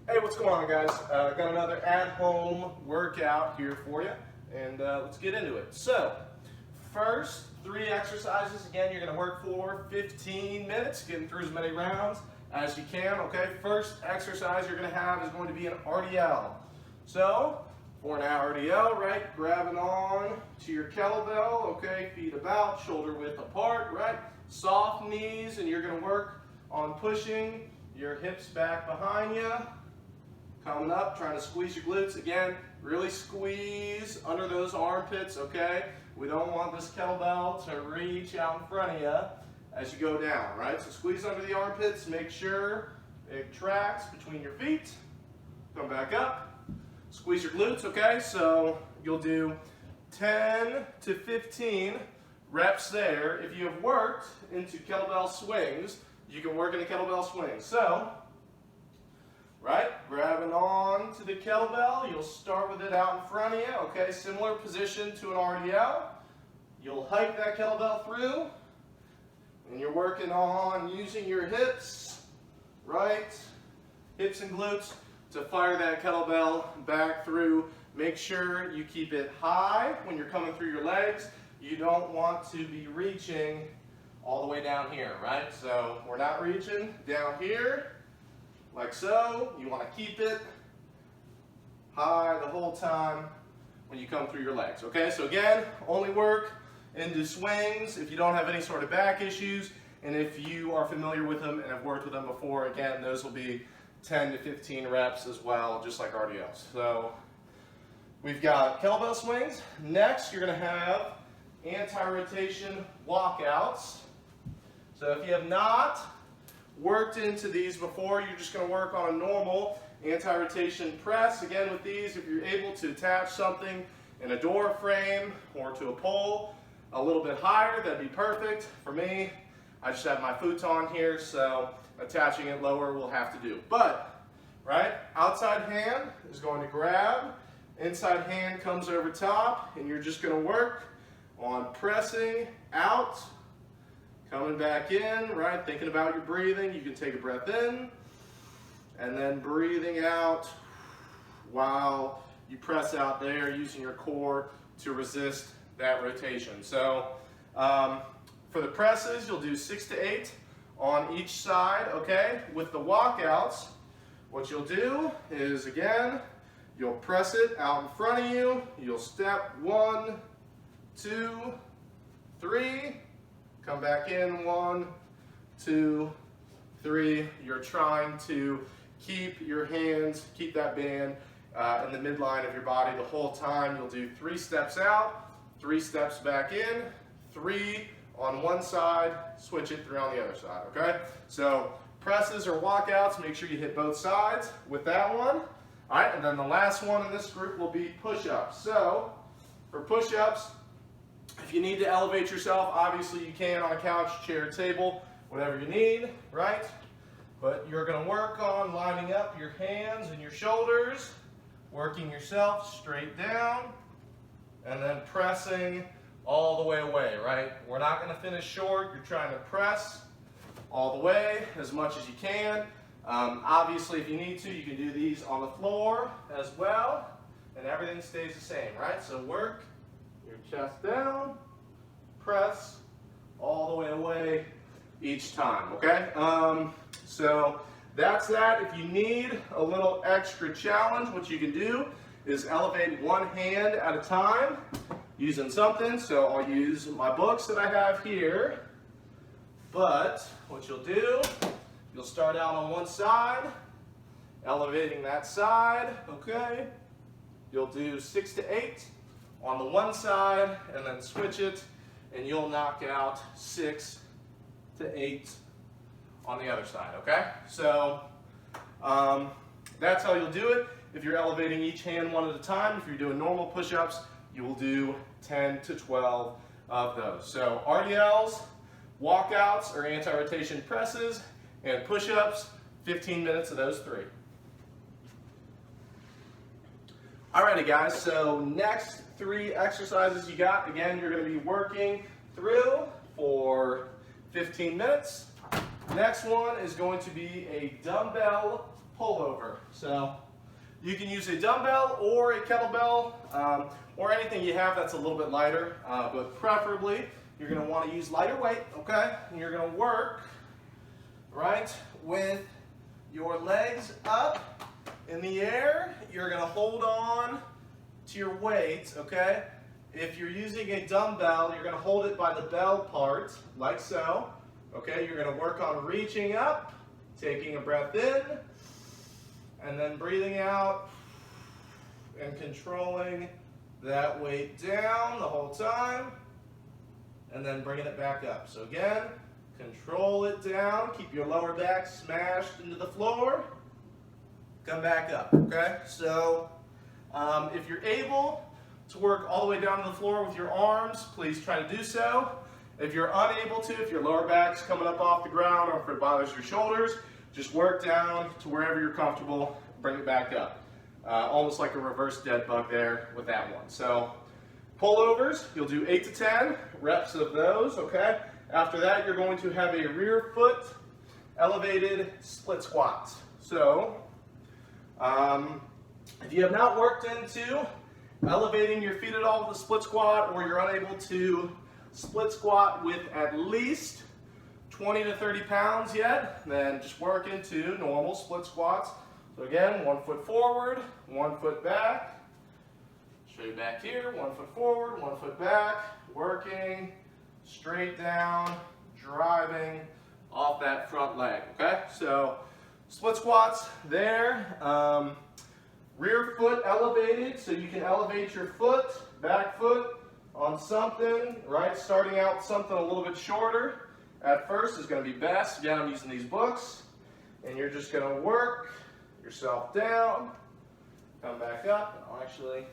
Hey, what's going on, guys? Got another at-home workout here for you, and let's get into it. So, first 3 exercises. Again, you're going to work for 15 minutes, getting through as many rounds as you can. Okay, first exercise you're going to have is going to be an RDL. So, for an RDL, right, grabbing on to your kettlebell, okay, feet about, shoulder width apart, right, soft knees, and you're going to work on pushing your hips back behind you. Coming up, trying to squeeze your glutes. Again, really squeeze under those armpits, okay? We don't want this kettlebell to reach out in front of you as you go down, right? So squeeze under the armpits, make sure it tracks between your feet. Come back up, squeeze your glutes, okay? So you'll do 10 to 15 reps there. If you have worked into kettlebell swings, you can work in a kettlebell swing. So, right, grabbing on to the kettlebell, you'll start with it out in front of you, okay, similar position to an RDL. You'll hike that kettlebell through, and you're working on using your hips, right, hips and glutes to fire that kettlebell back through. Make sure you keep it high when you're coming through your legs. You don't want to be reaching all the way down here, right? So we're not reaching down here. Like so. You want to keep it high the whole time when you come through your legs. Okay, so again, only work into swings if you don't have any sort of back issues, and if you are familiar with them and have worked with them before, again, those will be 10 to 15 reps as well, just like RDLs. So we've got kettlebell swings. Next, you're going to have anti-rotation walkouts. So if you have not worked into these before, you're just going to work on a normal anti-rotation press. Again, with these, if you're able to attach something in a door frame or to a pole a little bit higher, that'd be perfect. For me, I just have my futon here, so attaching it lower will have to do. But, right, outside hand is going to grab, inside hand comes over top, and you're just going to work on pressing out, coming back in, right? Thinking about your breathing. You can take a breath in and then breathing out while you press out there, using your core to resist that rotation. So for the presses, you'll do 6 to 8 on each side, okay? With the walkouts, what you'll do is, again, you'll press it out in front of you. You'll step 1, 2, 3, come back in, 1, 2, 3. You're trying to keep your hands, keep that band in the midline of your body the whole time. You'll do 3 steps out, 3 steps back in, 3 on one side, switch it 3 on the other side, okay? So presses or walkouts, make sure you hit both sides with that one. All right, and then the last one in this group will be push-ups. So for push-ups, if you need to elevate yourself, obviously you can on a couch, chair, table, whatever you need, right? But you're going to work on lining up your hands and your shoulders, working yourself straight down, and then pressing all the way away, right? We're not going to finish short. You're trying to press all the way as much as you can. Obviously, if you need to, you can do these on the floor as well, and everything stays the same, right? So work your chest down, press all the way away each time, okay? So that's that. If you need a little extra challenge, what you can do is elevate one hand at a time using something. So I'll use my books that I have here, but what you'll do, you'll start out on one side, elevating that side, okay? You'll do 6 to 8 on the one side, and then switch it, and you'll knock out 6 to 8 on the other side, okay? So that's how you'll do it. If you're elevating each hand one at a time, if you're doing normal push-ups, you will do 10 to 12 of those. So RDLs, walkouts or anti-rotation presses, and push-ups, 15 minutes of those 3. Alrighty guys, so next 3 exercises you got. Again, you're going to be working through for 15 minutes. Next one is going to be a dumbbell pullover. So you can use a dumbbell or a kettlebell or anything you have that's a little bit lighter, but preferably you're going to want to use lighter weight, okay? And you're going to work, right, with your legs up in the air. You're going to hold on to your weight, okay? If you're using a dumbbell, you're going to hold it by the bell part, like so. Okay, you're going to work on reaching up, taking a breath in, and then breathing out, and controlling that weight down the whole time, and then bringing it back up. So again, control it down, keep your lower back smashed into the floor, come back up, okay? So if you're able to work all the way down to the floor with your arms, please try to do so. If you're unable to, if your lower back's coming up off the ground or if it bothers your shoulders, just work down to wherever you're comfortable, bring it back up. Almost like a reverse dead bug there with that one. So pullovers, you'll do 8 to 10 reps of those, okay? After that, you're going to have a rear foot elevated split squat. So if you have not worked into elevating your feet at all with a split squat, or you're unable to split squat with at least 20 to 30 pounds yet, then just work into normal split squats. So again, 1 foot forward, 1 foot back. Show you back here, 1 foot forward, 1 foot back, working straight down, driving off that front leg, okay? So split squats there. Rear foot elevated, so you can elevate your foot, back foot on something, right? Starting out something a little bit shorter at first is going to be best. Again, I'm using these books, and you're just going to work yourself down, come back up. I'll actually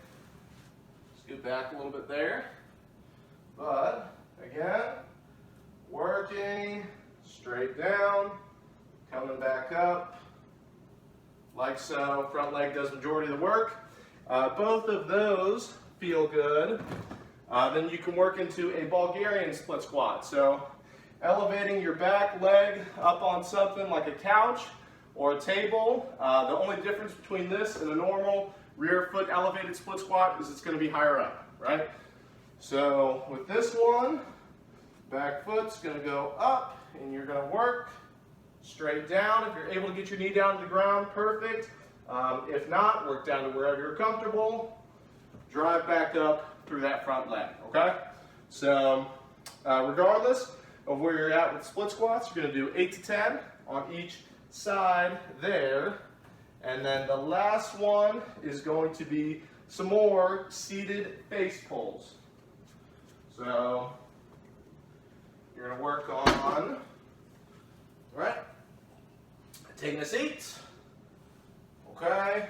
scoot back a little bit there. But again, working straight down, coming back up, like so. Front leg does majority of the work. Both of those feel good. Then you can work into a Bulgarian split squat. So elevating your back leg up on something like a couch or a table. The only difference between this and a normal rear foot elevated split squat is it's going to be higher up, right? So with this one, back foot's going to go up, and you're going to work straight down. If you're able to get your knee down to the ground, perfect. If not, work down to wherever you're comfortable. Drive back up through that front leg, okay? So regardless of where you're at with split squats, you're going to do 8 to 10 on each side there. And then the last one is going to be some more seated face pulls. So you're going to work on, right, taking a seat, okay,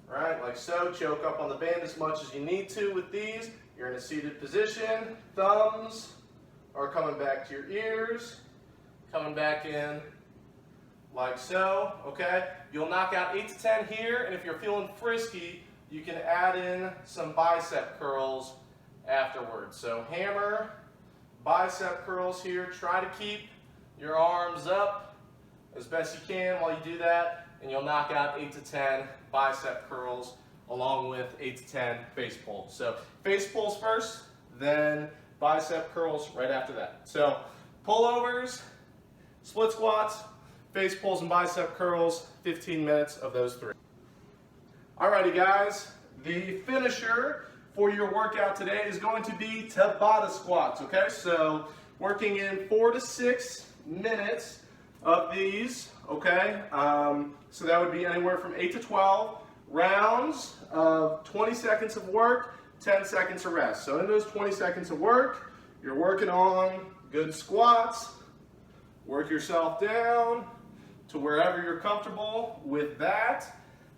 right, like so. Choke up on the band as much as you need to with these. You're in a seated position. Thumbs are coming back to your ears, coming back in like so, okay? You'll knock out 8 to 10 here, and if you're feeling frisky, you can add in some bicep curls afterwards. So hammer bicep curls here. Try to keep your arms up as best you can while you do that, and you'll knock out 8 to 10 bicep curls along with 8 to 10 face pulls. So face pulls first, then bicep curls right after that. So pullovers, split squats, face pulls, and bicep curls, 15 minutes of those 3. Alrighty guys, the finisher for your workout today is going to be Tabata squats, okay? So working in 4 to 6 minutes of these, okay? So that would be anywhere from 8 to 12 rounds of 20 seconds of work, 10 seconds of rest. So in those 20 seconds of work, you're working on good squats. Work yourself down to wherever you're comfortable with that.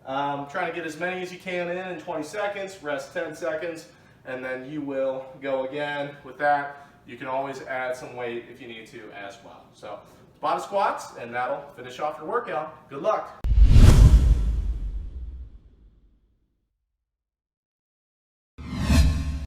Trying to get as many as you can in 20 seconds, rest 10 seconds, and then you will go again with that. You can always add some weight if you need to as well. So Tabata squats, and that'll finish off your workout. Good luck.